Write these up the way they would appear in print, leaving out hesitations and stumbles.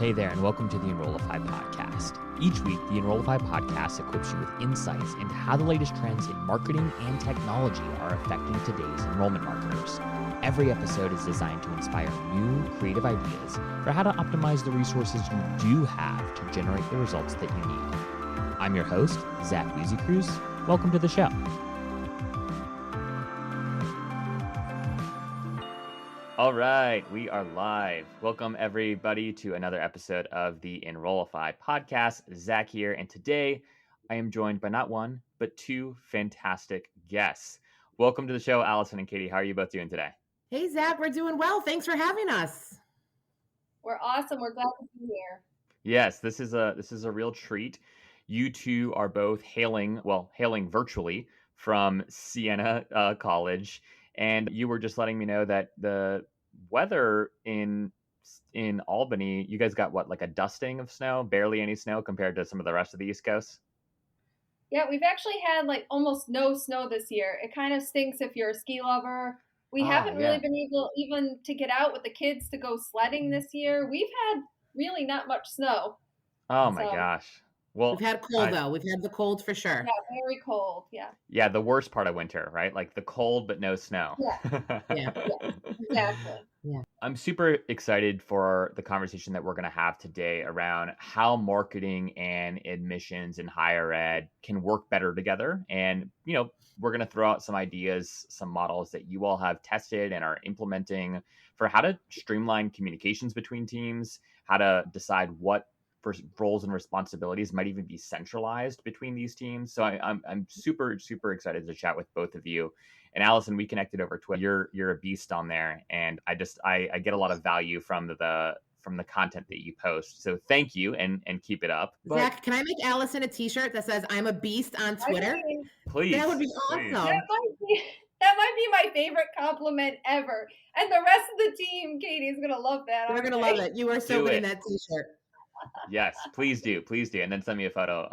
Hey there, and welcome to the Enrollify Podcast. Each week, the Enrollify Podcast equips you with insights into how the latest trends in marketing and technology are affecting today's enrollment marketers. Every episode is designed to inspire new, creative ideas for how to optimize the resources you do have to generate the results that you need. I'm your host, Zach Cruz. Welcome to the show. All right, we are live. Welcome, everybody, to another episode of the Enrollify Podcast. Zach here, and today I am joined by not one, but two fantastic guests. Welcome to the show, Allison and Katie. How are you both doing today? Hey, Zach, we're doing well. Thanks for having us. We're awesome. We're glad to be here. Yes, this is a real treat. You two are both hailing virtually from Siena College. And you were just letting me know that the weather in Albany, you guys got what, like a dusting of snow, barely any snow compared to some of the rest of the East Coast? Yeah, we've actually had like almost no snow this year. It kind of stinks if you're a ski lover. We haven't really been able even to get out with the kids to go sledding this year. We've had really not much snow. Oh my gosh. Well, we've had cold though. We've had the cold for sure. Yeah, very cold. Yeah. Yeah, the worst part of winter, right? Like the cold but no snow. Yeah, exactly. Yeah. I'm super excited for the conversation that we're going to have today around how marketing and admissions in higher ed can work better together. And, we're going to throw out some ideas, some models that you all have tested and are implementing for how to streamline communications between teams, how to decide what roles and responsibilities might even be centralized between these teams. So I'm super, super excited to chat with both of you. And Allison, we connected over Twitter. You're a beast on there, and I get a lot of value from the content that you post. So thank you, and keep it up. Zach, can I make Allison a T-shirt that says "I'm a beast" on Twitter? Please, that would be awesome. That might be my favorite compliment ever. And the rest of the team, Katie's gonna love that. They're gonna love it. You are so good in that T-shirt. Yes, please do, and then send me a photo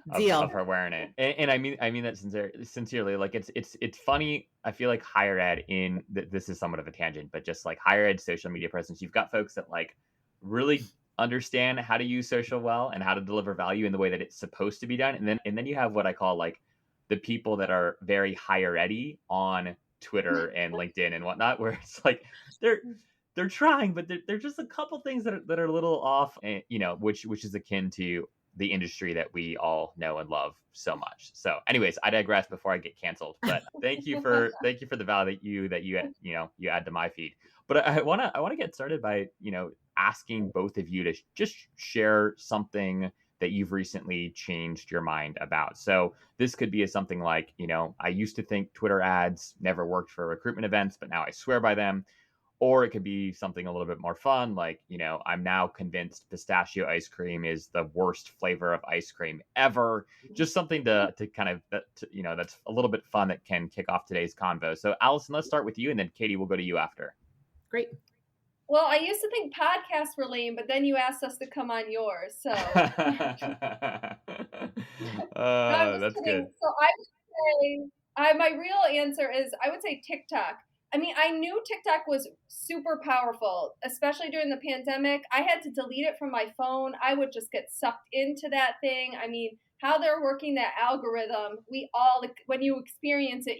of her wearing it. And I mean that sincerely. Like it's funny. I feel like higher ed this is somewhat of a tangent, but just like higher ed social media presence, you've got folks that like really understand how to use social well and how to deliver value in the way that it's supposed to be done. And then you have what I call like the people that are very higher ed-y on Twitter and LinkedIn and whatnot, where it's like they're trying, but they're just a couple things that are a little off, and, which is akin to the industry that we all know and love so much. So anyways, I digress before I get canceled, but thank you for the value that you add to my feed. But I want to get started by, asking both of you to just share something that you've recently changed your mind about. So this could be something like, I used to think Twitter ads never worked for recruitment events, but now I swear by them. Or it could be something a little bit more fun, like, I'm now convinced pistachio ice cream is the worst flavor of ice cream ever. Just something to kind of, that's a little bit fun that can kick off today's convo. So Allison, let's start with you, and then Katie, we'll go to you after. Great. Well, I used to think podcasts were lame, but then you asked us to come on yours. So that's kidding. good. So I would say, my real answer is I would say TikTok. I mean, I knew TikTok was super powerful, especially during the pandemic. I had to delete it from my phone. I would just get sucked into that thing. I mean, how they're working that algorithm, we all, when you experience it,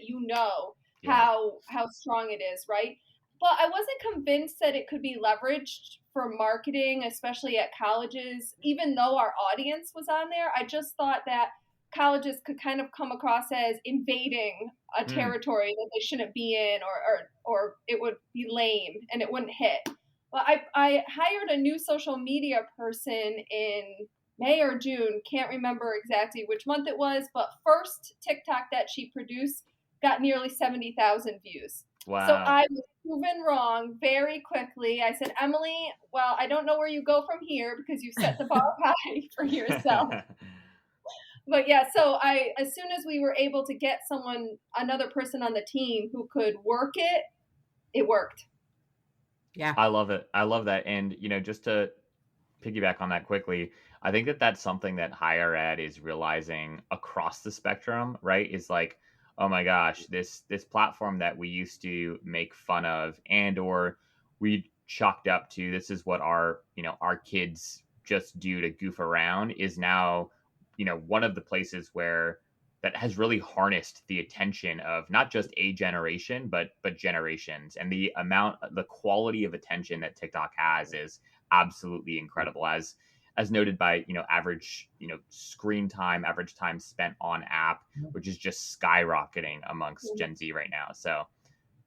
how strong it is, right? But I wasn't convinced that it could be leveraged for marketing, especially at colleges, even though our audience was on there. I just thought that colleges could kind of come across as invading a territory that they shouldn't be in, or it would be lame and it wouldn't hit. Well, I hired a new social media person in May or June, can't remember exactly which month it was, but first TikTok that she produced got nearly 70,000 views. Wow. So I was proven wrong very quickly. I said, Emily, well, I don't know where you go from here because you set the bar high for yourself. But yeah, so as soon as we were able to get another person on the team who could work it, it worked. Yeah. I love it. I love that. And, just to piggyback on that quickly, I think that that's something that higher ed is realizing across the spectrum, right? Is like, oh my gosh, this platform that we used to make fun of, and or we chalked up to this is what our kids just do to goof around is now, one of the places where that has really harnessed the attention of not just a generation, but generations. And the quality of attention that TikTok has is absolutely incredible, as noted by, average, screen time, average time spent on app, which is just skyrocketing amongst Gen Z right now. So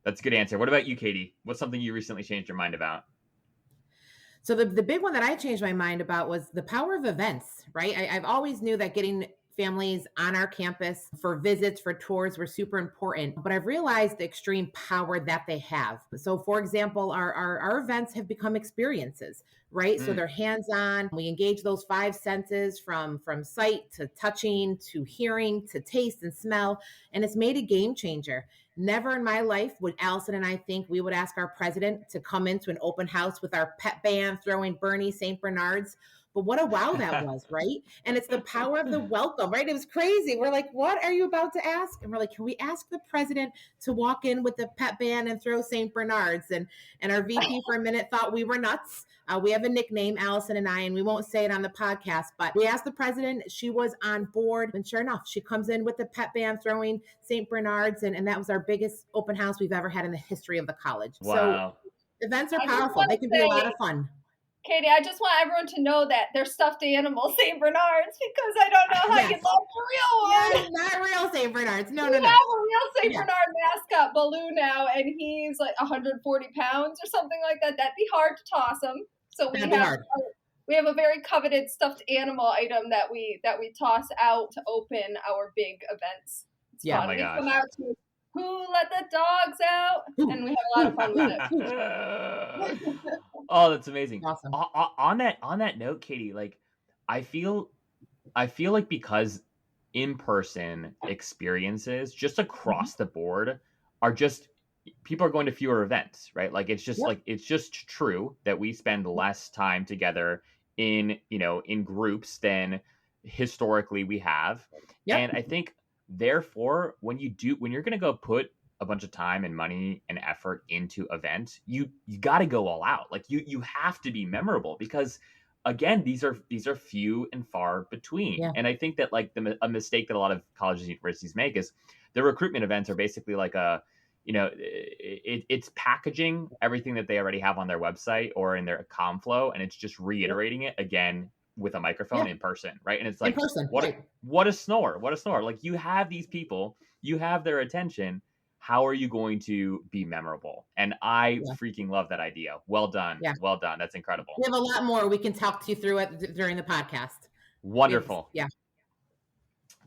that's a good answer. What about you, Katie? What's something you recently changed your mind about? So the big one that I changed my mind about was the power of events, right? I've always knew that getting families on our campus for visits, for tours were super important, but I've realized the extreme power that they have. So for example, our events have become experiences, right? So they're hands-on. We engage those 5 senses from sight to touching to hearing to taste and smell, and it's made a game changer. Never in my life would Allison and I think we would ask our president to come into an open house with our pet band throwing Bernie St. Bernards. But what a wow that was, right? And it's the power of the welcome, right? It was crazy. We're like, what are you about to ask? And we're like, can we ask the president to walk in with the pet band and throw St. Bernards? And our VP for a minute thought we were nuts. We have a nickname, Allison and I, and we won't say it on the podcast, but we asked the president, she was on board. And sure enough, she comes in with the pet band throwing St. Bernards. And that was our biggest open house we've ever had in the history of the college. Wow. So events are powerful. They can be a lot of fun. Katie, I just want everyone to know that they're stuffed animals, St. Bernards, because I don't know how you love the real one. Yes, not real St. Bernards. No. We have a real St. Bernard mascot, Baloo, now, and he's like 140 pounds or something like that. That'd be hard to toss him. So we have a very coveted stuffed animal item that we toss out to open our big events. It's fun. Oh my gosh. Come out to Who Let the Dogs Out? And we have a lot of fun with it. Oh, that's amazing. Awesome. On that note, Katie, like I feel like because in-person experiences just across the board are just people are going to fewer events, right? Like it's just like it's just true that we spend less time together in groups than historically we have. And I think therefore when you're going to go put a bunch of time and money and effort into events, you got to go all out. Like you have to be memorable because again, these are few and far between. And I think that like a mistake that a lot of colleges and universities make is the recruitment events are basically like it's packaging everything that they already have on their website or in their comm flow, and it's just reiterating it again with a microphone in person, right? And it's like, what a snore. Like you have these people, you have their attention. How are you going to be memorable? And I freaking love that idea. Well done. Yeah. Well done. That's incredible. We have a lot more. We can talk to you through it during the podcast. Wonderful.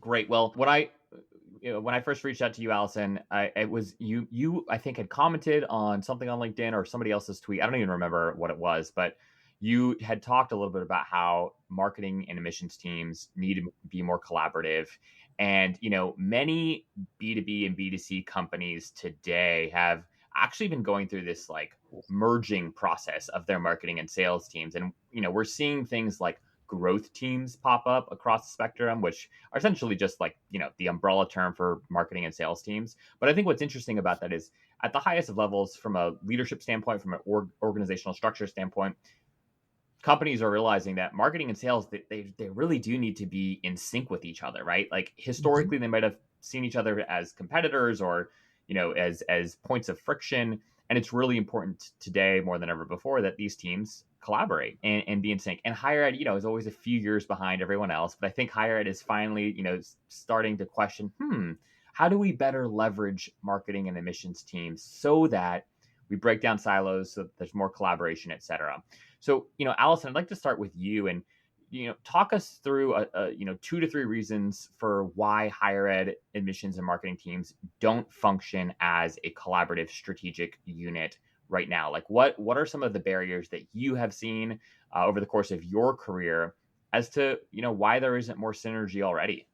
Great. Well, when I first reached out to you, Allison, it was you I think had commented on something on LinkedIn or somebody else's tweet. I don't even remember what it was, but you had talked a little bit about how marketing and admissions teams need to be more collaborative. And, many B2B and B2C companies today have actually been going through this like merging process of their marketing and sales teams. And, we're seeing things like growth teams pop up across the spectrum, which are essentially just like, the umbrella term for marketing and sales teams. But I think what's interesting about that is at the highest of levels, from a leadership standpoint, from an organizational structure standpoint, companies are realizing that marketing and sales, they really do need to be in sync with each other, right? Like historically, they might have seen each other as competitors or, as points of friction. And it's really important today more than ever before that these teams collaborate and be in sync. And higher ed, is always a few years behind everyone else. But I think higher ed is finally, starting to question, how do we better leverage marketing and admissions teams so that we break down silos so that there's more collaboration, et cetera. So, Allison, I'd like to start with you and, talk us through, 2 to 3 reasons for why higher ed admissions and marketing teams don't function as a collaborative strategic unit right now. Like what are some of the barriers that you have seen over the course of your career as to, why there isn't more synergy already?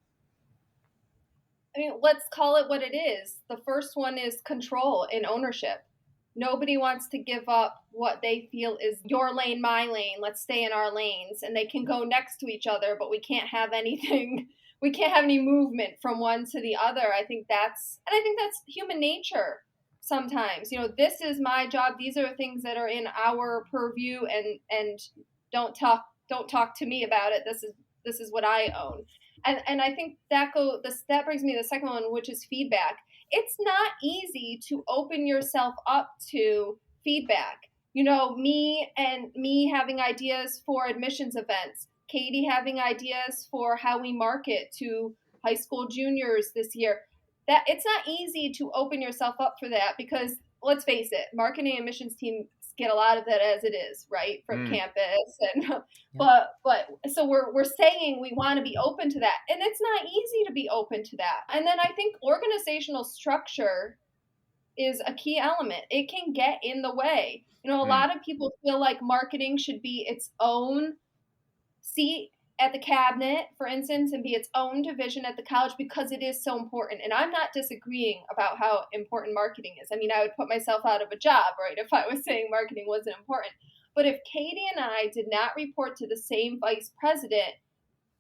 I mean, let's call it what it is. The first one is control and ownership. Nobody wants to give up what they feel is your lane, my lane. Let's stay in our lanes. And they can go next to each other, but we can't have anything. We can't have any movement from one to the other. I think that's human nature. sometimes. This is my job. These are things that are in our purview, and don't talk to me about it. This is what I own. And I think that brings me to the second one, which is feedback. It's not easy to open yourself up to feedback. Me having ideas for admissions events, Katie having ideas for how we market to high school juniors this year. That it's not easy to open yourself up for that, because let's face it, marketing and admissions teams get a lot of that as it is, right, from campus. And but so we're saying we want to be open to that, and it's not easy to be open to that. And then I think organizational structure is a key element. It can get in the way. A lot of people feel like marketing should be its own seat at the cabinet, for instance, and be its own division at the college, because it is so important. And I'm not disagreeing about how important marketing is. I mean, I would put myself out of a job, right, if I was saying marketing wasn't important. But if Katie and I did not report to the same vice president,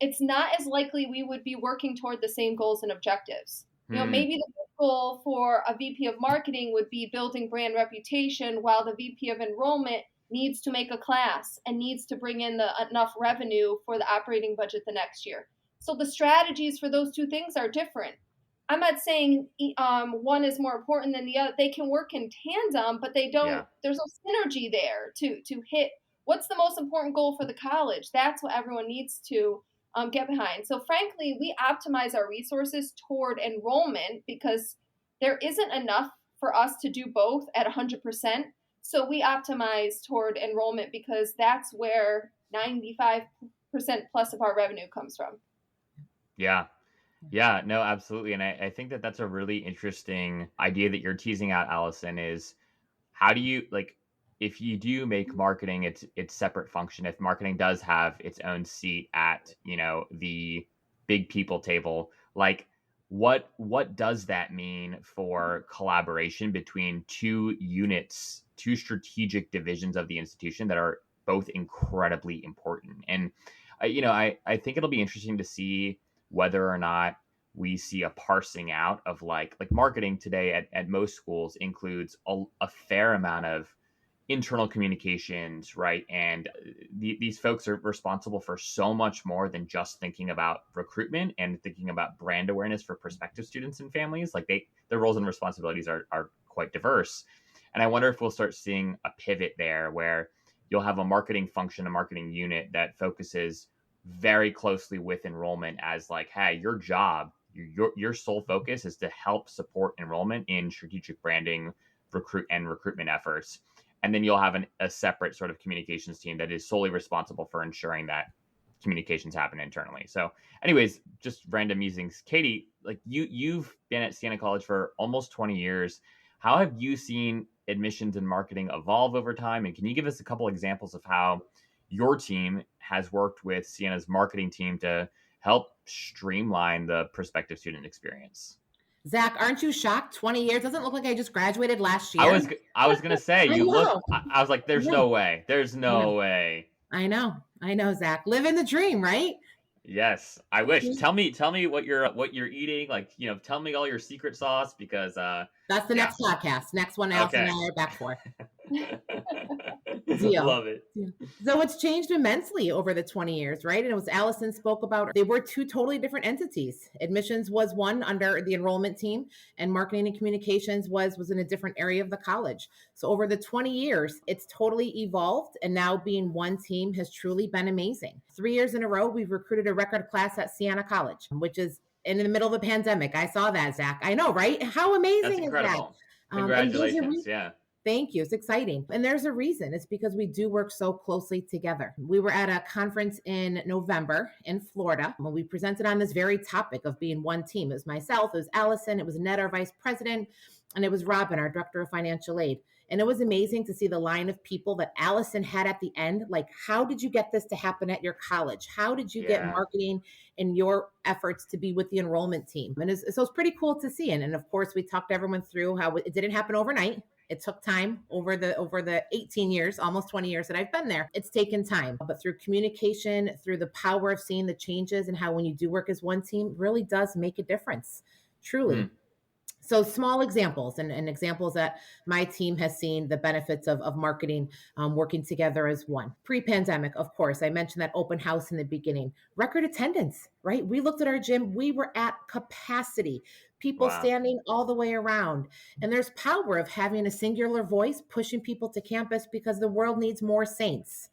it's not as likely we would be working toward the same goals and objectives. Maybe the goal for a VP of marketing would be building brand reputation, while the VP of enrollment needs to make a class and needs to bring in enough revenue for the operating budget the next year. So the strategies for those two things are different. I'm not saying one is more important than the other. They can work in tandem, but they don't. Yeah. There's no synergy there to hit what's the most important goal for the college. That's what everyone needs to get behind. So frankly, we optimize our resources toward enrollment because there isn't enough for us to do both at 100%. So we optimize toward enrollment because that's where 95% plus of our revenue comes from. Yeah. Yeah, no, absolutely. And I think that that's a really interesting idea that you're teasing out, Allison, is how do you, like, if you do make marketing its separate function, if marketing does have its own seat at, the big people table, like what does that mean for collaboration between two units, two strategic divisions of the institution that are both incredibly important? And, I think it'll be interesting to see whether or not we see a parsing out of like marketing today at most schools includes a fair amount of internal communications, right? And these folks are responsible for so much more than just thinking about recruitment and thinking about brand awareness for prospective students and families. Like their roles and responsibilities are quite diverse. And I wonder if we'll start seeing a pivot there where you'll have a marketing function, a marketing unit that focuses very closely with enrollment as like, hey, your job, your sole focus is to help support enrollment in strategic branding, recruitment efforts. And then you'll have a separate sort of communications team that is solely responsible for ensuring that communications happen internally. So anyways, just random musings. Katie, like you've been at Siena College for almost 20 years. How have you seen admissions and marketing evolve over time? And can you give us a couple examples of how your team has worked with Siena's marketing team to help streamline the prospective student experience? Zach, aren't you shocked? 20 years doesn't look like I just graduated last year. I was gonna say you look. I was like, there's no way. There's no way. I know, Zach. Living the dream, right? Yes, I wish. Tell me what you're eating. Like, tell me all your secret sauce because that's the next podcast. Next one, Allison and I are back for. Deal. Love it. Yeah. So it's changed immensely over the 20 years, right? And it was Allison spoke about, they were two totally different entities. Admissions was one under the enrollment team, and marketing and communications was in a different area of the college. So over the 20 years, it's totally evolved. And now being one team has truly been amazing. 3 years in a row, we've recruited a record class at Siena College, which is in the middle of the pandemic. I saw that, Zach. I know, right? How amazing is that? Congratulations. Yeah. Thank you. It's exciting. And there's a reason. It's because we do work so closely together. We were at a conference in November in Florida when we presented on this very topic of being one team. It was myself, it was Allison, it was Ned, our vice president, and it was Robin, our director of financial aid. And it was amazing to see the line of people that Allison had at the end. Like, how did you get this to happen at your college? How did you get marketing and your efforts to be with the enrollment team? And so it's pretty cool to see. And of course, we talked everyone through how it didn't happen overnight. It took time over the 18 years, almost 20 years that I've been there. It's taken time, but through communication, through the power of seeing the changes and how when you do work as one team really does make a difference, truly. So small examples and examples that my team has seen the benefits of marketing working together as one. Pre-pandemic, of course, I mentioned that open house in the beginning. Record attendance, right? We looked at our gym. We were at capacity. People Wow. standing all the way around. And there's power of having a singular voice pushing people to campus because the world needs more saints.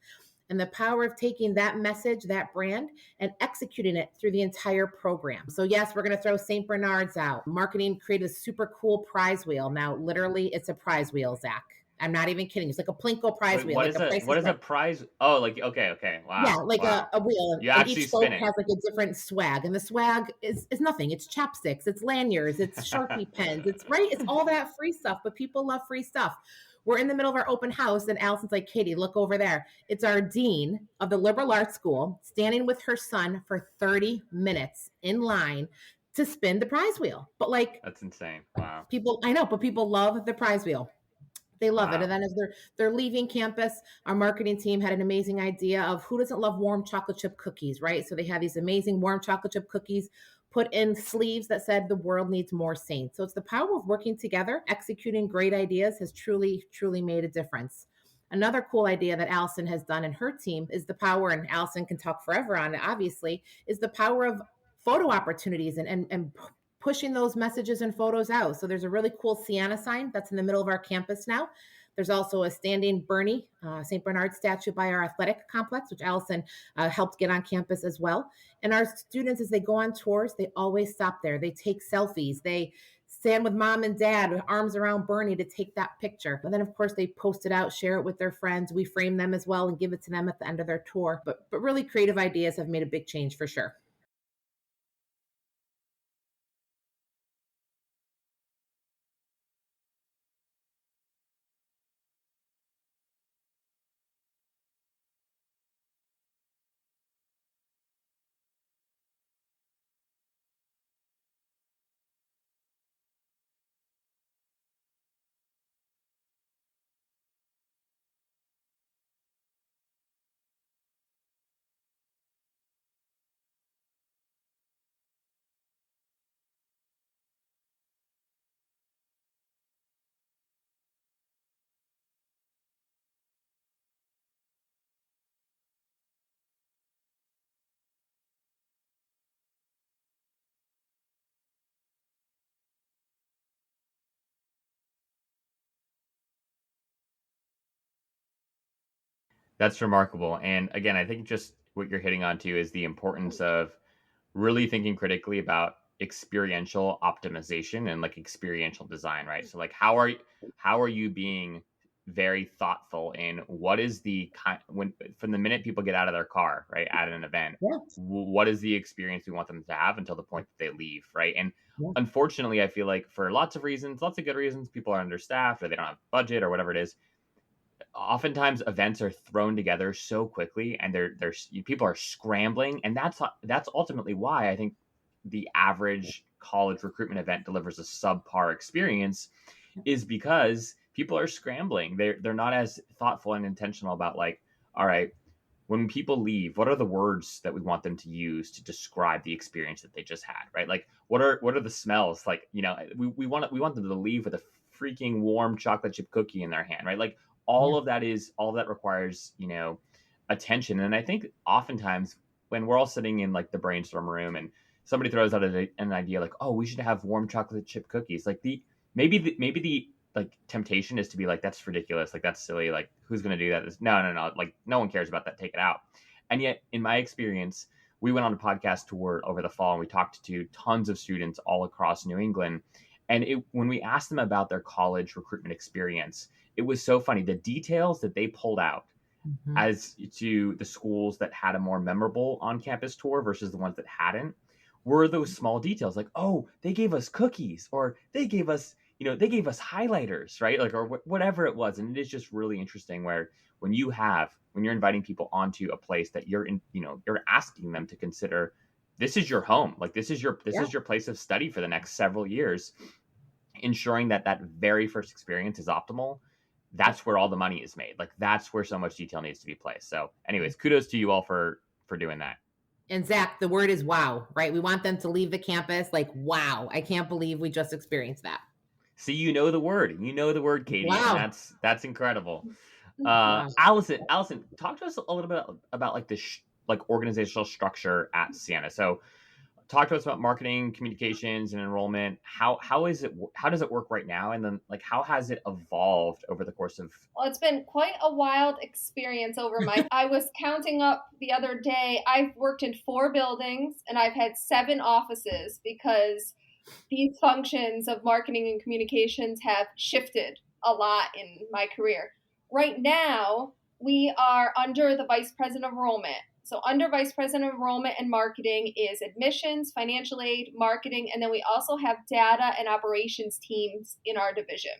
And the power of taking that message, that brand, and executing it through the entire program. So yes, we're going to throw St. Bernard's out. Marketing created a super cool prize wheel. Now, literally, it's a prize wheel, Zach. I'm not even kidding. It's like a Plinko prize Wait, wheel. what Like is what is a prize? Oh, like okay. Wow. Yeah, like wow. a wheel. You And actually each spoke spin it. has like a different swag. And the swag is nothing. It's chapsticks, it's lanyards, it's Sharpie pens. It's right. It's all that free stuff, but people love free stuff. We're in the middle of our open house, and Allison's like, Katie, look over there. It's our dean of the liberal arts school standing with her son for 30 minutes in line to spin the prize wheel. But like, That's insane. Wow. I know, but people love the prize wheel. They love it. And then as they're leaving campus, our marketing team had an amazing idea of who doesn't love warm chocolate chip cookies, right? So they had these amazing warm chocolate chip cookies put in sleeves that said the world needs more saints. So it's the power of working together, executing great ideas has truly, truly made a difference. Another cool idea that Allison has done in her team is the power, and Allison can talk forever on it, obviously, is the power of photo opportunities and pushing those messages and photos out. So there's a really cool Siena sign that's in the middle of our campus now. There's also a standing Bernie, St. Bernard statue by our athletic complex, which Allison helped get on campus as well. And our students, as they go on tours, they always stop there. They take selfies. They stand with mom and dad with arms around Bernie to take that picture. And then, of course, they post it out, share it with their friends. We frame them as well and give it to them at the end of their tour. But really creative ideas have made a big change for sure. That's remarkable. And again, I think just what you're hitting on to is the importance of really thinking critically about experiential optimization and like experiential design, right? So like how are you being very thoughtful in what is the kind when from the minute people get out of their car, right, at an event, Yeah. what is the experience we want them to have until the point that they leave, right? And Yeah. unfortunately, I feel like for lots of reasons, lots of good reasons, people are understaffed or they don't have budget or whatever it is. Oftentimes events are thrown together so quickly and there's people are scrambling, and that's ultimately why I think the average college recruitment event delivers a subpar experience, is because people are scrambling. They're not as thoughtful and intentional about like, all right, when people leave, what are the words that we want them to use to describe the experience that they just had, right? Like what are the smells, like, we want them to leave with a freaking warm chocolate chip cookie in their hand, right? Like all of that requires, attention. And I think oftentimes when we're all sitting in like the brainstorm room and somebody throws out an idea like, oh, we should have warm chocolate chip cookies, like maybe the like temptation is to be like, that's ridiculous, like that's silly, like who's going to do that? No, like no one cares about that, take it out. And yet in my experience, we went on a podcast tour over the fall and we talked to tons of students all across New England. And when we asked them about their college recruitment experience, it was so funny. The details that they pulled out as to the schools that had a more memorable on-campus tour versus the ones that hadn't were those small details, like, oh, they gave us cookies, or they gave us highlighters, right? Like, or whatever it was. And it is just really interesting where when you're inviting people onto a place that you're asking them to consider, this is your home, like this is your place of study for the next several years, ensuring that very first experience is optimal. That's where all the money is made. Like that's where so much detail needs to be placed. So anyways, kudos to you all for doing that. And Zach, the word is wow, right? We want them to leave the campus like, wow, I can't believe we just experienced that. See, you know the word, Katie, Wow. and that's incredible. Wow. Allison, talk to us a little bit about like the like organizational structure at Siena. So talk to us about marketing, communications, and enrollment. How does it work right now? And then like, how has it evolved over the course of? Well, it's been quite a wild experience I was counting up the other day. I've worked in 4 buildings and I've had 7 offices because these functions of marketing and communications have shifted a lot in my career. Right now, we are under the Vice President of Enrollment. So under Vice President of Enrollment and Marketing is admissions, financial aid, marketing, and then we also have data and operations teams in our division.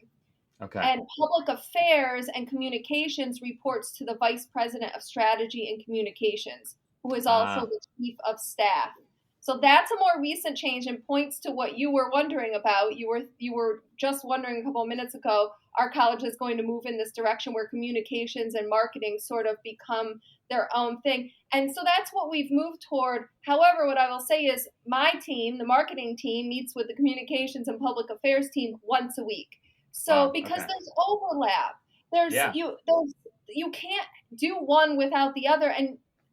Okay. And public affairs and communications reports to the Vice President of Strategy and Communications, who is also the Chief of Staff. So that's a more recent change and points to what you were wondering about. You were just wondering a couple of minutes ago, our college is going to move in this direction where communications and marketing sort of become their own thing. And so that's what we've moved toward. However, what I will say is my team, the marketing team, meets with the communications and public affairs team once a week. So because there's overlap, you can't do one without the other.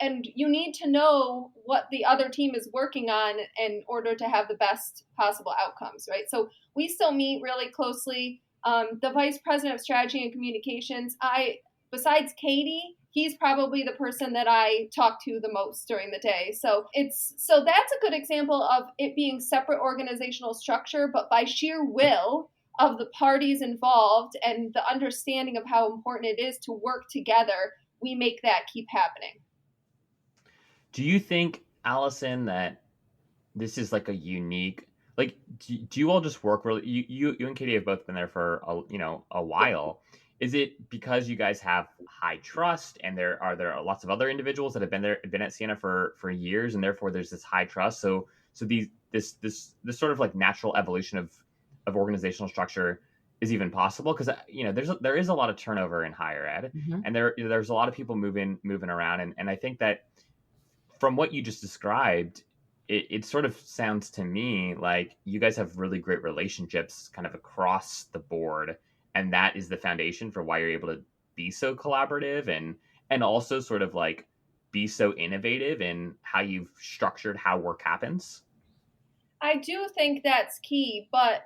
And you need to know what the other team is working on in order to have the best possible outcomes, right? So we still meet really closely. The Vice President of Strategy and Communications, besides Katie, he's probably the person that I talk to the most during the day. So that's a good example of it being separate organizational structure, but by sheer will of the parties involved and the understanding of how important it is to work together, we make that keep happening. Do you think, Allison, that this is like a unique, like, do you all just work really? You and Katie have both been there for a while. Is it because you guys have high trust, and are there lots of other individuals that have been at Siena for years, and therefore there's this high trust? So this sort of like natural evolution of organizational structure is even possible, because there is a lot of turnover in higher ed, and there's a lot of people moving around, and I think that from what you just described, it sort of sounds to me like you guys have really great relationships kind of across the board, and that is the foundation for why you're able to be so collaborative and also sort of like be so innovative in how you've structured how work happens. I do think that's key, but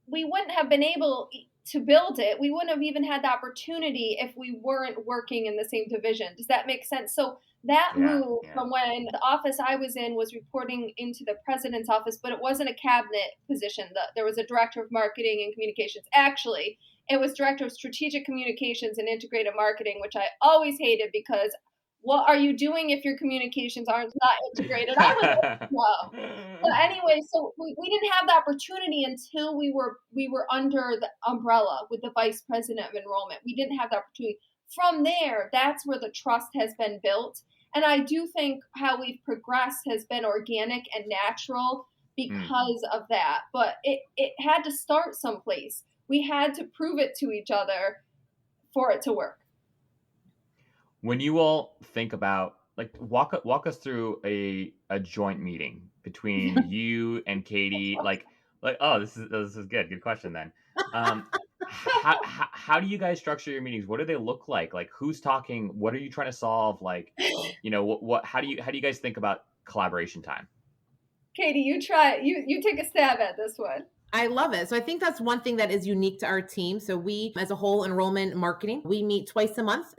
we wouldn't have been able to build it. We wouldn't have even had the opportunity if we weren't working in the same division. Does that make sense? So that move from when the office I was in was reporting into the president's office, but it wasn't a cabinet position. There was a director of marketing and communications. Actually, it was director of strategic communications and integrated marketing, which I always hated because what are you doing if your communications aren't not integrated? I was like, no. But anyway, so we didn't have the opportunity until we were under the umbrella with the Vice President of Enrollment. We didn't have the opportunity. From there, that's where the trust has been built. And I do think how we've progressed has been organic and natural because of that. But it had to start someplace. We had to prove it to each other for it to work. When you all think about, like, walk us through a joint meeting between you and Katie, like oh, this is good question then. How do you guys structure your meetings? What do they look like? Like, who's talking? What are you trying to solve? Like, how do you guys think about collaboration time? Katie, you take a stab at this one. I love it. So I think that's one thing that is unique to our team. So we, as a whole, enrollment and marketing, we meet twice a month.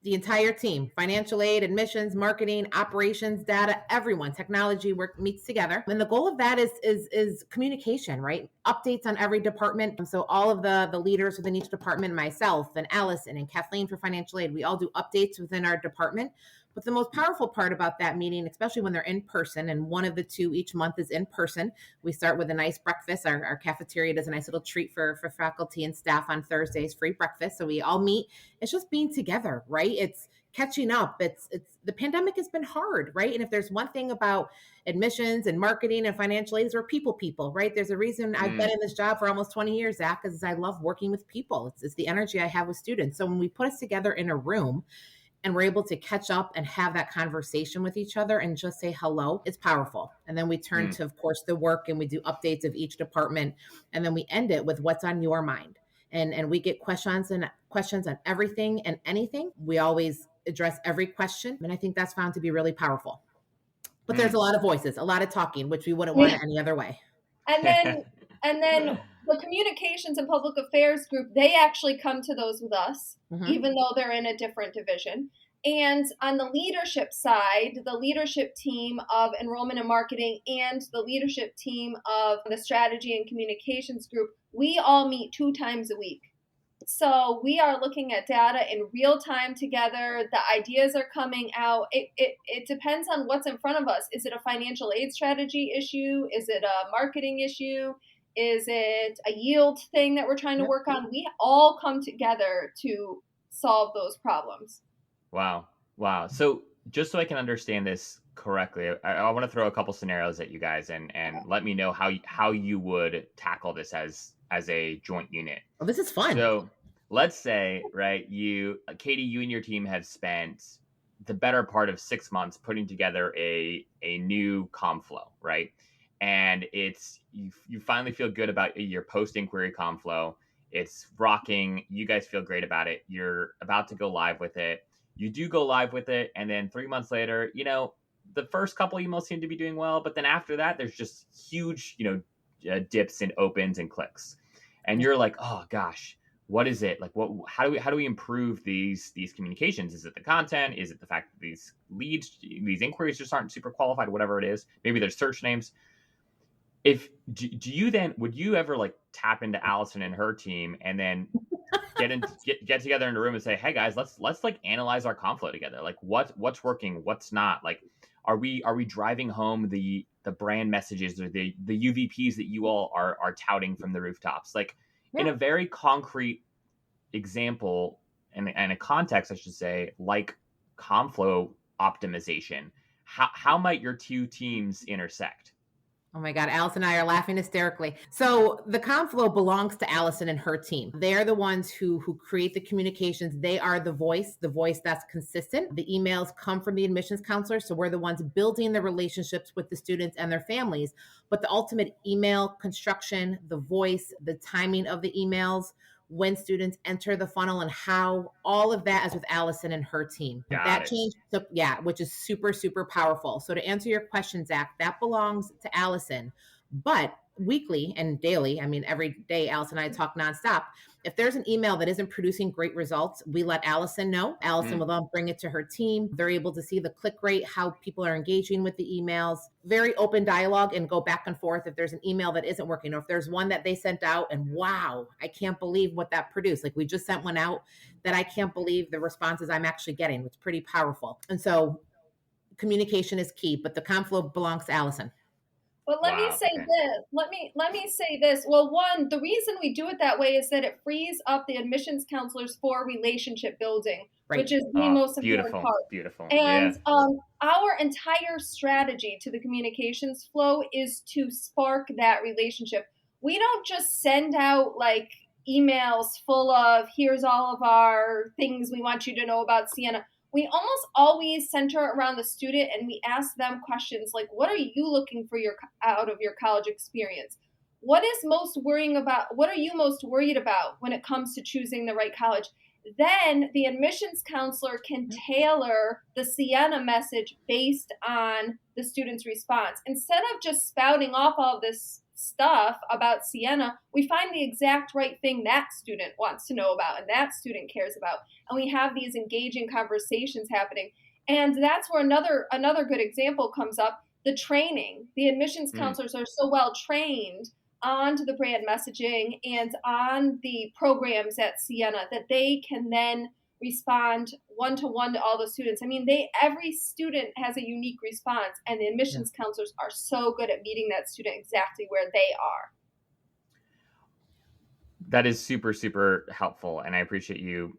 The entire team, financial aid, admissions, marketing, operations, data, everyone, technology work meets together. And the goal of that is communication, right? Updates on every department. So all of the leaders within each department, myself and Allison and Kathleen for financial aid, we all do updates within our department. But the most powerful part about that meeting, especially when they're in person, and one of the two each month is in person, we start with a nice breakfast. Our cafeteria does a nice little treat for faculty and staff on Thursdays, free breakfast. So we all meet. It's just being together, right? It's catching up. It's the pandemic has been hard, right? And if there's one thing about admissions and marketing and financial aid, we're people, right? There's a reason I've been in this job for almost 20 years, Zach, because I love working with people. It's the energy I have with students. So when we put us together in a room, and we're able to catch up and have that conversation with each other and just say hello, it's powerful. And then we turn to, of course, the work, and we do updates of each department. And then we end it with what's on your mind. And we get questions on everything and anything. We always address every question. And I think that's found to be really powerful. But there's a lot of voices, a lot of talking, which we wouldn't want it any other way. And then the communications and public affairs group, they actually come to those with us, even though they're in a different division. And on the leadership side, the leadership team of enrollment and marketing and the leadership team of the strategy and communications group, we all meet 2 times a week. So we are looking at data in real time together. The ideas are coming out. It depends on what's in front of us. Is it a financial aid strategy issue? Is it a marketing issue? Is it a yield thing that we're trying to work on? We all come together to solve those problems. Wow. So just so I can understand this correctly, I want to throw a couple scenarios at you guys and let me know how you would tackle this as a joint unit. Well, this is fun. So let's say, right, Katie, you and your team have spent the better part of 6 months putting together a new ComFlow, right? And it's you finally feel good about your post-inquiry ComFlow. It's rocking. You guys feel great about it. You're about to go live with it. You do go live with it. And then 3 months later, the first couple emails seem to be doing well. But then after that, there's just huge, dips in opens and clicks. And you're like, oh, gosh, what is it? Like, how do we improve these communications? Is it the content? Is it the fact that these leads, these inquiries just aren't super qualified, whatever it is? Maybe there's search names. Would you ever like tap into Allison and her team and then get together in a room and say, hey guys, let's like analyze our ComFlow together. Like what's working, what's not? Like, are we driving home the brand messages or the UVPs that you all are touting from the rooftops? Like in a very concrete example and a context, I should say, like ComFlow optimization, how might your 2 teams intersect? Oh my God, Allison and I are laughing hysterically. So the ComFlow belongs to Allison and her team. They are the ones who create the communications. They are the voice that's consistent. The emails come from the admissions counselor. So we're the ones building the relationships with the students and their families. But the ultimate email construction, the voice, the timing of the emails, when students enter the funnel and how, all of that is with Allison and her team. That change took, which is super, super powerful. So to answer your question, Zach, that belongs to Allison, but weekly and daily, I mean, every day, Allison and I talk nonstop. If there's an email that isn't producing great results, we let Allison know. Allison will then bring it to her team. They're able to see the click rate, how people are engaging with the emails, very open dialogue, and go back and forth if there's an email that isn't working, or if there's one that they sent out and wow, I can't believe what that produced. Like we just sent one out that I can't believe the responses I'm actually getting. It's pretty powerful. And so communication is key, but the ComFlow belongs to Allison. But let me say this. Well, one, the reason we do it that way is that it frees up the admissions counselors for relationship building, which is the most important part. Beautiful. And our entire strategy to the communications flow is to spark that relationship. We don't just send out like emails full of here's all of our things we want you to know about Siena. We almost always center around the student and we ask them questions like, what are you looking for out of your college experience? What are you most worried about when it comes to choosing the right college? Then the admissions counselor can tailor the Siena message based on the student's response. Instead of just spouting off all this stuff about Siena, we find the exact right thing that student wants to know about and that student cares about. And we have these engaging conversations happening. And that's where another good example comes up, the training. The admissions counselors are so well trained onto the brand messaging and on the programs at Siena that they can then respond one-to-one to all the students. I mean, every student has a unique response, and the admissions counselors are so good at meeting that student exactly where they are. That is super, super helpful, and I appreciate you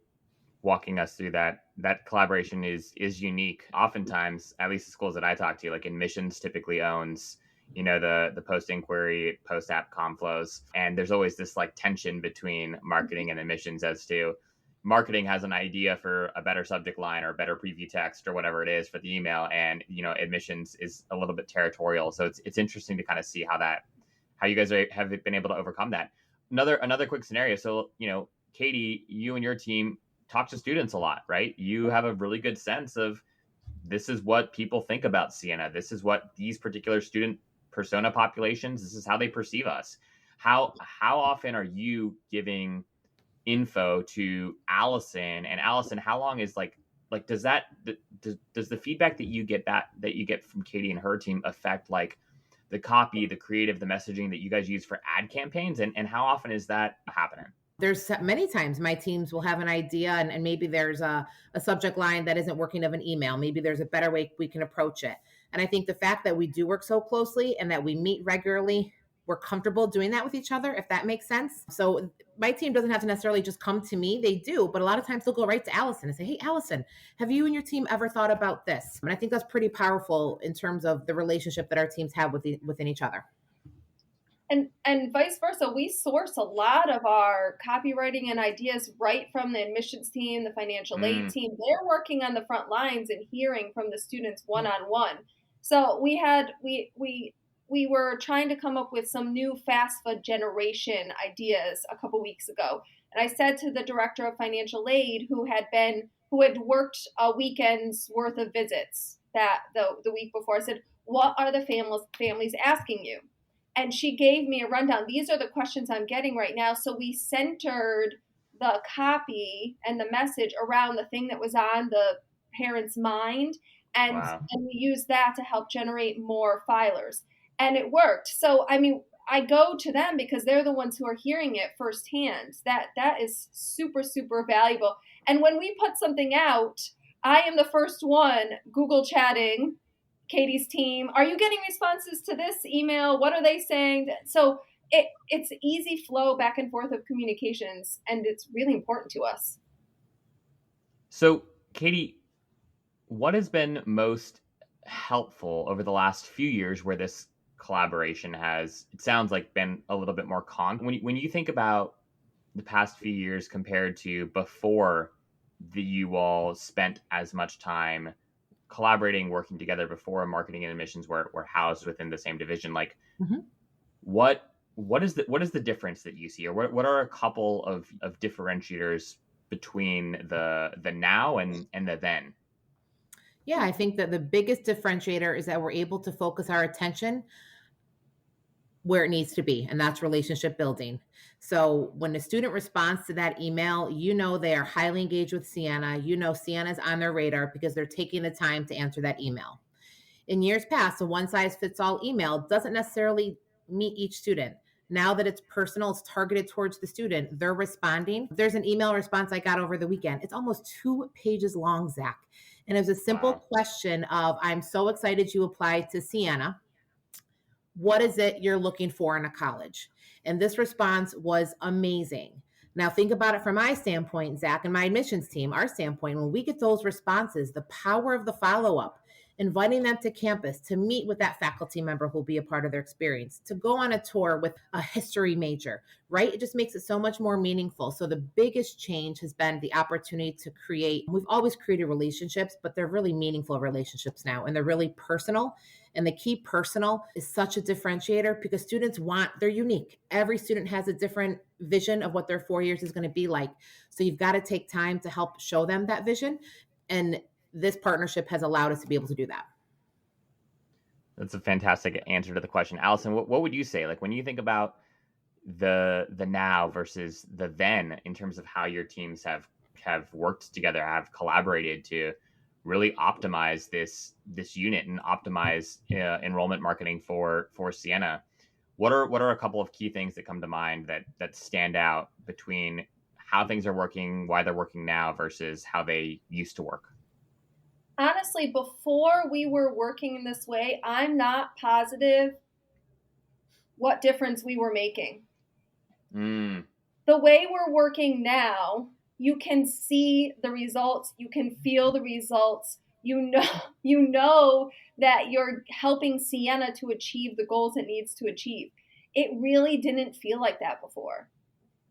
walking us through that. That collaboration is unique. Oftentimes, at least the schools that I talk to, like admissions typically owns the post-inquiry, post-app ComFlows, and there's always this like tension between marketing and admissions as to, marketing has an idea for a better subject line or a better preview text or whatever it is for the email, and admissions is a little bit territorial. So it's interesting to kind of see how you guys have been able to overcome that. Another quick scenario. So Katie, you and your team talk to students a lot, right? You have a really good sense of, this is what people think about Siena. This is what these particular student persona populations, this is how they perceive us. How often are you giving info to Allison? And Allison, how long is does the feedback that you get from Katie and her team affect like the copy, the creative, the messaging that you guys use for ad campaigns? And how often is that happening? There's many times my teams will have an idea and maybe there's a subject line that isn't working of an email. Maybe there's a better way we can approach it. And I think the fact that we do work so closely and that we meet regularly, we're comfortable doing that with each other, if that makes sense. So my team doesn't have to necessarily just come to me. They do, but a lot of times they'll go right to Allison and say, hey, Allison, have you and your team ever thought about this? And I think that's pretty powerful in terms of the relationship that our teams have within each other. And vice versa, we source a lot of our copywriting and ideas right from the admissions team, the financial aid team. They're working on the front lines and hearing from the students one-on-one. So we were trying to come up with some new FAFSA generation ideas a couple weeks ago. And I said to the director of financial aid who had worked a weekend's worth of visits that the week before, I said, what are the families asking you? And she gave me a rundown. These are the questions I'm getting right now. So we centered the copy and the message around the thing that was on the parent's mind. And we used that to help generate more filers. And it worked. So, I mean, I go to them because they're the ones who are hearing it firsthand. That is super, super valuable. And when we put something out, I am the first one Google chatting Katie's team. Are you getting responses to this email? What are they saying? So it's easy flow back and forth of communications, and it's really important to us. So, Katie, what has been most helpful over the last few years where this collaboration has, it sounds like, been a little bit more when you think about the past few years compared to before you all spent as much time collaborating, working together before marketing and admissions were housed within the same division, like what is the difference that you see, or what are a couple of differentiators between the now and the then? Yeah, I think that the biggest differentiator is that we're able to focus our attention where it needs to be, and that's relationship building. So when the student responds to that email, they are highly engaged with Siena. Siena's on their radar because they're taking the time to answer that email. In years past, a one-size-fits-all email doesn't necessarily meet each student. Now that it's personal, it's targeted towards the student, they're responding. There's an email response I got over the weekend. It's almost 2 pages long, Zach. And it was a simple question of, I'm so excited you applied to Siena. What is it you're looking for in a college? And this response was amazing. Now think about it from my standpoint, Zach, and my admissions team, our standpoint. When we get those responses, the power of the follow-up, inviting them to campus to meet with that faculty member who will be a part of their experience, to go on a tour with a history major, right? It just makes it so much more meaningful. So the biggest change has been the opportunity to create, we've always created relationships, but they're really meaningful relationships now, and they're really personal. And the key personal is such a differentiator because students they're unique. Every student has a different vision of what their 4 years is going to be like. So you've got to take time to help show them that vision. And this partnership has allowed us to be able to do that. That's a fantastic answer to the question. Allison, what would you say? Like when you think about the now versus the then in terms of how your teams have worked together, have collaborated to really optimize this unit and optimize enrollment marketing for Siena. What are a couple of key things that come to mind that stand out between how things are working, why they're working now versus how they used to work? Honestly, before we were working in this way, I'm not positive what difference we were making. The way we're working now, you can see the results, you can feel the results, you know that you're helping Siena to achieve the goals it needs to achieve. It really didn't feel like that before.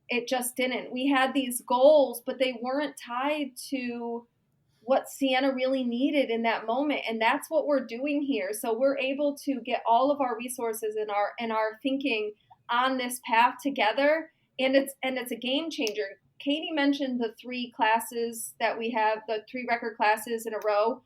it just didn't. We had these goals, but they weren't tied to what Siena really needed in that moment. And that's what we're doing here. So we're able to get all of our resources and our thinking on this path together. And it's a game changer. Katie mentioned the 3 classes that we have, the 3 record classes in a row.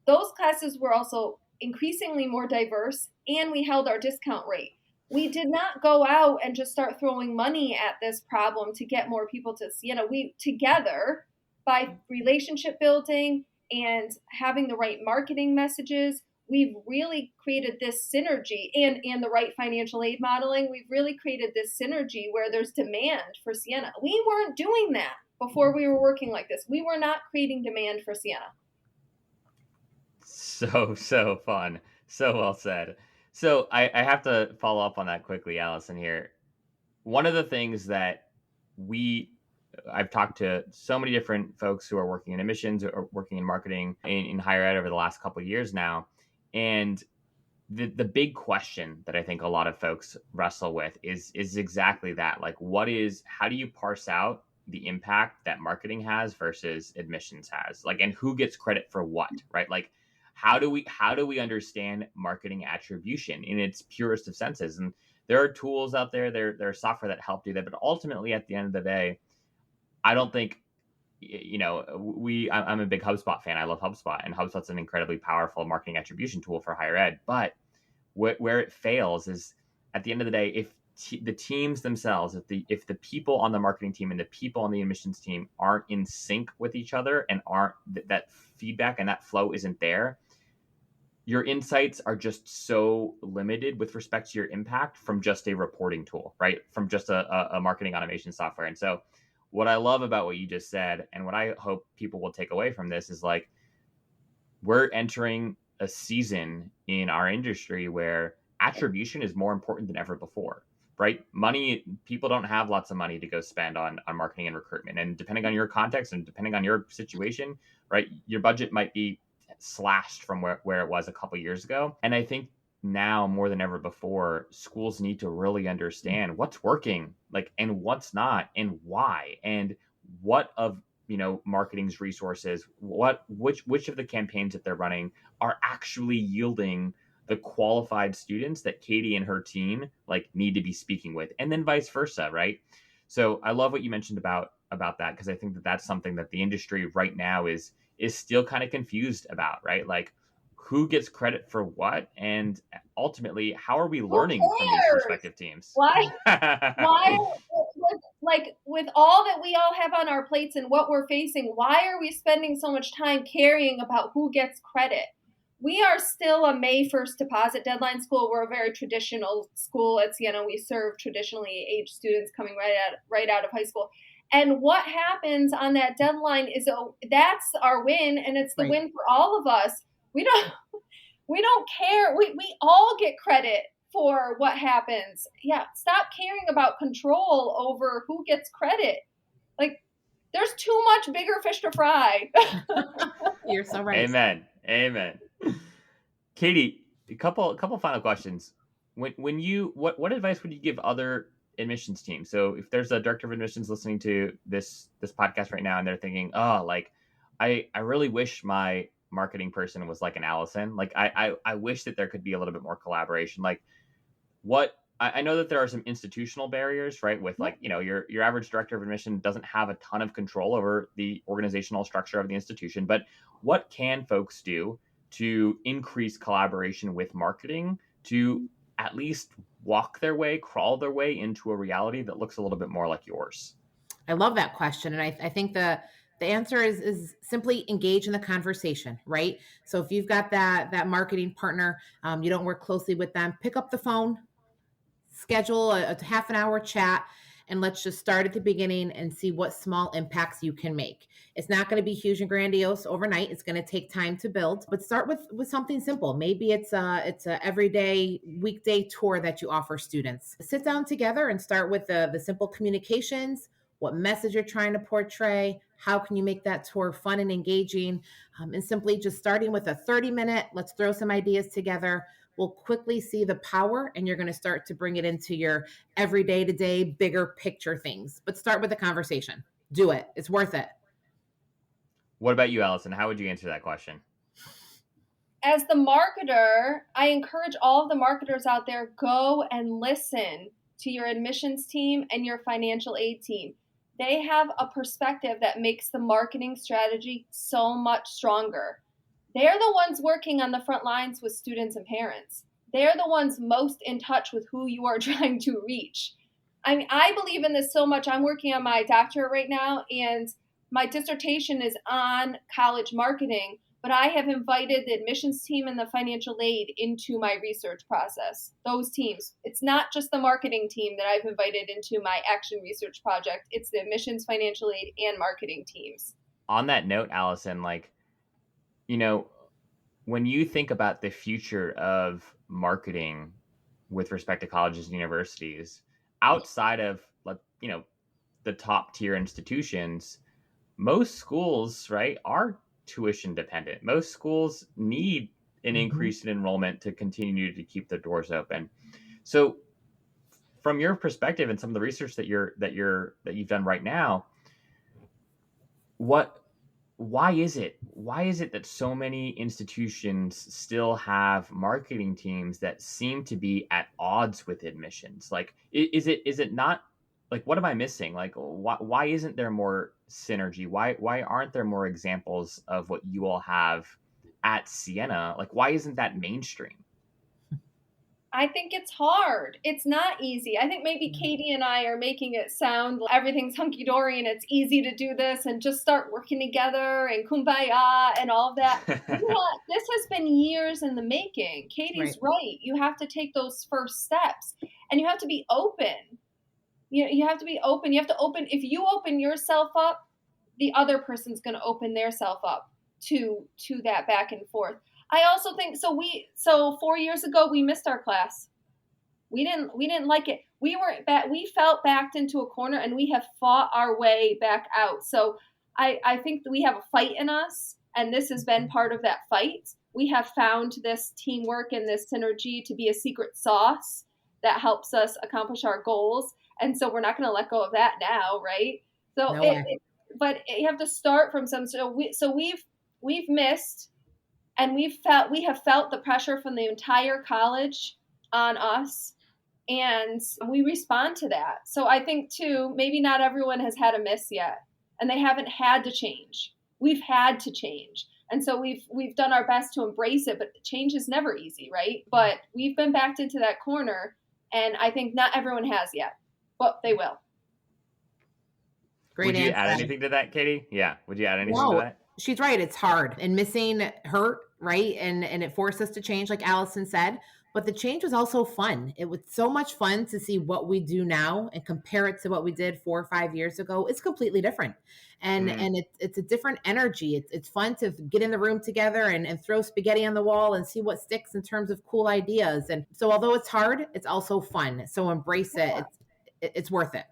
Those classes were also increasingly more diverse, and we held our discount rate. We did not go out and just start throwing money at this problem to get more people to Siena. We together, by relationship building and having the right marketing messages, we've really created this synergy, and the right financial aid modeling. We've really created this synergy where there's demand for Siena. We weren't doing that before we were working like this. We were not creating demand for Siena. So fun. So well said. So I have to follow up on that quickly, Allison, here. One of the things that I've talked to so many different folks who are working in admissions or working in marketing in higher ed over the last couple of years now. And the big question that I think a lot of folks wrestle with is exactly that. Like, how do you parse out the impact that marketing has versus admissions has? Like, and who gets credit for what, right? Like, how do we understand marketing attribution in its purest of senses? And there are tools out there, there are software that help do that. But ultimately, at the end of the day, I don't think, I'm a big HubSpot fan. I love HubSpot, and HubSpot's an incredibly powerful marketing attribution tool for higher ed. But where it fails is, at the end of the day, if the teams themselves, if the people on the marketing team and the people on the admissions team aren't in sync with each other and aren't that feedback and that flow isn't there, your insights are just so limited with respect to your impact from just a reporting tool, right? From just a marketing automation software. And so what I love about what you just said, and what I hope people will take away from this, is like, we're entering a season in our industry where attribution is more important than ever before, right? Money, people don't have lots of money to go spend on marketing and recruitment. And depending on your context and depending on your situation, right, your budget might be slashed from where it was a couple of years ago. And I think now more than ever before, schools need to really understand what's working, like, and what's not, and why, and what of marketing's resources, which of the campaigns that they're running are actually yielding the qualified students that Katie and her team need to be speaking with, and then vice versa, right? So I love what you mentioned about that, because I think that that's something that the industry right now is still kind of confused about, right? Like, who gets credit for what, and ultimately, how are we learning from these respective teams? Why? With all that we all have on our plates and what we're facing, why are we spending so much time caring about who gets credit? We are still a May 1st deposit deadline school. We're a very traditional school at Siena. We serve traditionally aged students coming right out of high school. And what happens on that deadline is that's our win, and it's the win for all of us. We don't care. We all get credit for what happens. Yeah, stop caring about control over who gets credit. Like, there's too much bigger fish to fry. You're so right. Amen. Katie, a couple final questions. When you what advice would you give other admissions teams? So if there's a director of admissions listening to this podcast right now, and they're thinking, oh, like, I really wish my marketing person was like an Allison. Like, I wish that there could be a little bit more collaboration. Like, I know that there are some institutional barriers, right? With your average director of admission doesn't have a ton of control over the organizational structure of the institution, but what can folks do to increase collaboration with marketing to at least crawl their way into a reality that looks a little bit more like yours? I love that question. And I think the answer is simply engage in the conversation, right? So if you've got that marketing partner, you don't work closely with them, pick up the phone, schedule a half an hour chat, and let's just start at the beginning and see what small impacts you can make. It's not going to be huge and grandiose overnight. It's going to take time to build, but start with something simple. Maybe it's a everyday weekday tour that you offer students. Sit down together and start with the simple communications, what message you're trying to portray, how can you make that tour fun and engaging, and simply just starting with a 30-minute, let's throw some ideas together. will quickly see the power, and you're going to start to bring it into your everyday to day, bigger picture things. But start with a conversation. Do it. It's worth it. What about you, Allison? How would you answer that question? As the marketer, I encourage all of the marketers out there, go and listen to your admissions team and your financial aid team. They have a perspective that makes the marketing strategy so much stronger. They're the ones working on the front lines with students and parents. They're the ones most in touch with who you are trying to reach. I mean, I believe in this so much. I'm working on my doctorate right now, and my dissertation is on college marketing, but I have invited the admissions team and the financial aid into my research process. Those teams. It's not just the marketing team that I've invited into my action research project. It's the admissions, financial aid, and marketing teams. On that note, Allison, when you think about the future of marketing with respect to colleges and universities, outside of, the top tier institutions, most schools, right, are tuition dependent. Most schools need an increase in enrollment to continue to keep their doors open. So from your perspective and some of the research that you've done right now, why is it that so many institutions still have marketing teams that seem to be at odds with admissions? Like, is it not, like, what am I missing? Like, why isn't there more synergy? Why aren't there more examples of what you all have at Siena? Like, why isn't that mainstream? I think it's hard. It's not easy. I think maybe Katie and I are making it sound like everything's hunky-dory and it's easy to do this and just start working together and kumbaya and all of that. You know what? This has been years in the making. Katie's right. You have to take those first steps, and you have to be open. You have to be open. You have to open. If you open yourself up, the other person's going to open their self up to that back and forth. I also think so 4 years ago we missed our class. We didn't like it. We felt backed into a corner, and we have fought our way back out. So I think that we have a fight in us, and this has been part of that fight. We have found this teamwork and this synergy to be a secret sauce that helps us accomplish our goals. And so we're not going to let go of that now, right? So, but you have to start from some. So we've missed, and we have felt the pressure from the entire college on us, and we respond to that. So I think too, maybe not everyone has had a miss yet, and they haven't had to change. We've had to change. And so we've done our best to embrace it, but change is never easy, right? But we've been backed into that corner, and I think not everyone has yet. But they will. Great. Would you add anything to that, Katie? Yeah. Would you add anything to that? She's right. It's hard, and missing hurt, right? And it forced us to change, like Allison said. But the change was also fun. It was so much fun to see what we do now and compare it to what we did 4 or 5 years ago. It's completely different. And it's a different energy. It's fun to get in the room together and throw spaghetti on the wall and see what sticks in terms of cool ideas. And so although it's hard, it's also fun. So embrace it. It's worth it.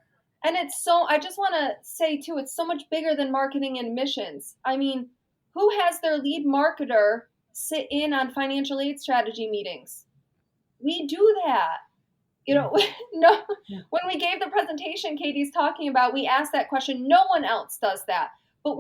And I just want to say too, it's so much bigger than marketing and admissions. I mean, who has their lead marketer sit in on financial aid strategy meetings? We do that. No, when we gave the presentation Katie's talking about, we asked that question. No one else does that. But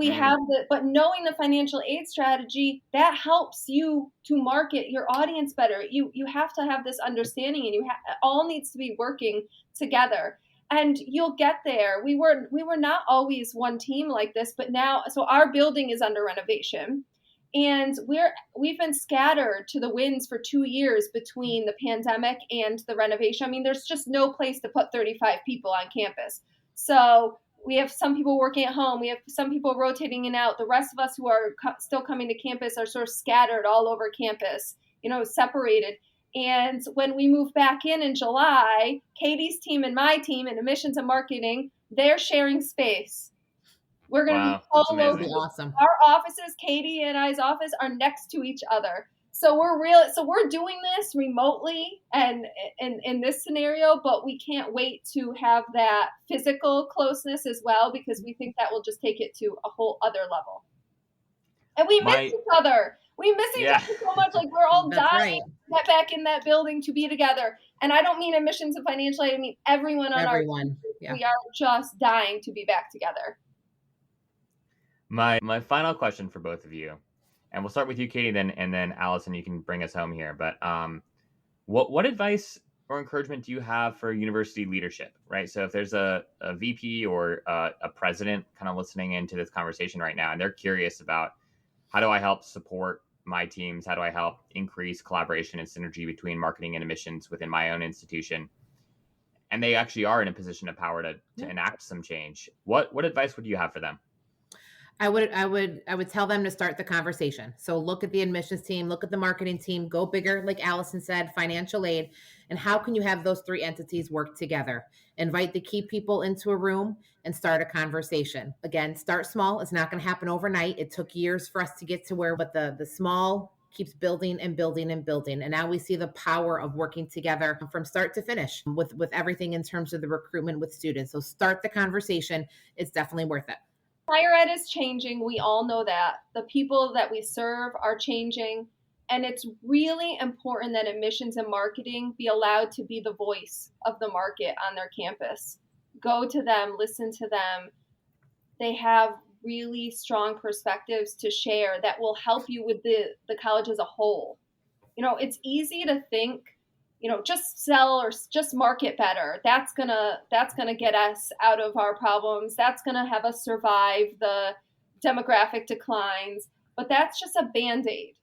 but knowing the financial aid strategy, that helps you to market your audience better. You have to have this understanding, and it all needs to be working together, and you'll get there. We were not always one team like this, but now, so our building is under renovation, and we've been scattered to the winds for 2 years between the pandemic and the renovation. I mean, there's just no place to put 35 people on campus. So we have some people working at home. We have some people rotating in and out. The rest of us who are still coming to campus are sort of scattered all over campus, separated. And when we move back in July, Katie's team and my team in admissions and marketing, they're sharing space. We're going to be all over. Awesome. Our offices, Katie and I's office, are next to each other. So we're doing this remotely and in this scenario, but we can't wait to have that physical closeness as well, because we think that will just take it to a whole other level. And we miss each other. We miss each other so much. Like, we're all dying to get back in that building to be together. And I don't mean admissions and financial aid. I mean everyone on our team. Yeah. We are just dying to be back together. My final question for both of you, and we'll start with you, Katie, and then Allison, you can bring us home here. But what advice or encouragement do you have for university leadership, right? So if there's a VP or a president kind of listening into this conversation right now, and they're curious about how do I help support my teams? How do I help increase collaboration and synergy between marketing and admissions within my own institution? And they actually are in a position of power to enact some change. What advice would you have for them? I would tell them to start the conversation. So look at the admissions team, look at the marketing team, go bigger, like Allison said, financial aid. And how can you have those three entities work together? Invite the key people into a room and start a conversation. Again, start small. It's not going to happen overnight. It took years for us to get to where, but the small keeps building and building and building. And now we see the power of working together from start to finish with everything in terms of the recruitment with students. So start the conversation. It's definitely worth it. Higher ed is changing. We all know that. The people that we serve are changing. And it's really important that admissions and marketing be allowed to be the voice of the market on their campus. Go to them, listen to them. They have really strong perspectives to share that will help you with the college as a whole. You know, it's easy to think, you know, just sell or just market better. That's gonna get us out of our problems. That's gonna have us survive the demographic declines. But that's just a Band-Aid.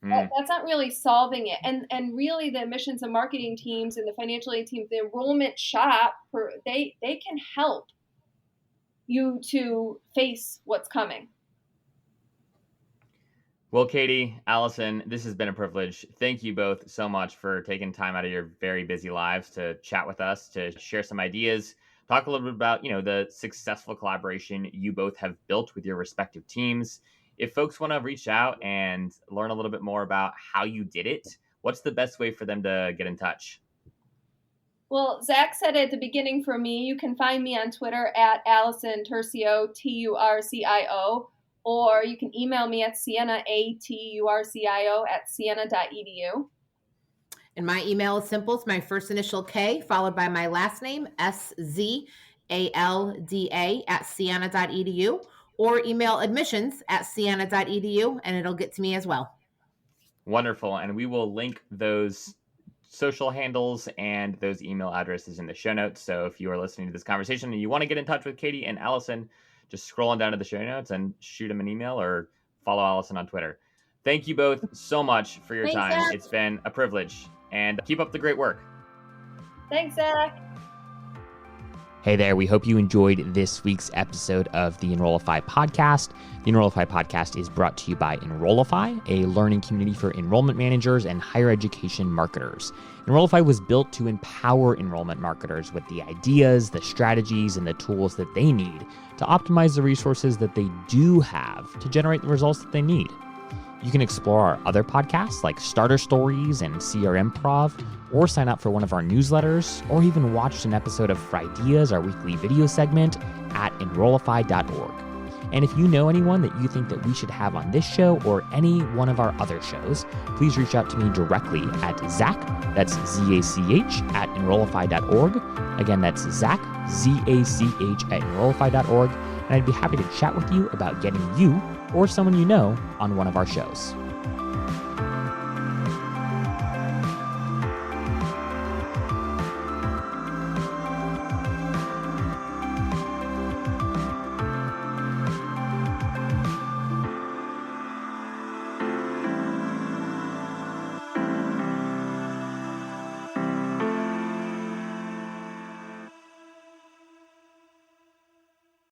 That's not really solving it. And really the admissions and marketing teams and the financial aid teams, the enrollment shop, they can help you to face what's coming. Well, Katie, Allison, this has been a privilege. Thank you both so much for taking time out of your very busy lives to chat with us, to share some ideas, talk a little bit about, you know, the successful collaboration you both have built with your respective teams. If folks want to reach out and learn a little bit more about how you did it, what's the best way for them to get in touch? Well, Zach said at the beginning for me, you can find me on Twitter at Allison Trucio, Turcio, or you can email me at Siena, Turcio, at siena.edu. And my email is simple. It's my first initial K followed by my last name, SZALDA at siena.edu. Or email admissions@siena.edu, and it'll get to me as well. Wonderful. And we will link those social handles and those email addresses in the show notes. So if you are listening to this conversation and you want to get in touch with Katie and Allison, just scroll on down to the show notes and shoot them an email or follow Allison on Twitter. Thank you both so much for your time. Zach. It's been a privilege. And keep up the great work. Thanks, Zach. Hey there, we hope you enjoyed this week's episode of the Enrollify Podcast. The Enrollify Podcast is brought to you by Enrollify, a learning community for enrollment managers and higher education marketers. Enrollify was built to empower enrollment marketers with the ideas, the strategies, and the tools that they need to optimize the resources that they do have to generate the results that they need. You can explore our other podcasts like Starter Stories and CRM Prov, or sign up for one of our newsletters, or even watch an episode of Frideas, our weekly video segment, at enrollify.org. And if you know anyone that you think that we should have on this show or any one of our other shows, please reach out to me directly at Zach, that's Z-A-C-H, at enrollify.org. Again, that's Zach, Z-A-C-H, at enrollify.org. And I'd be happy to chat with you about getting you or someone you know on one of our shows.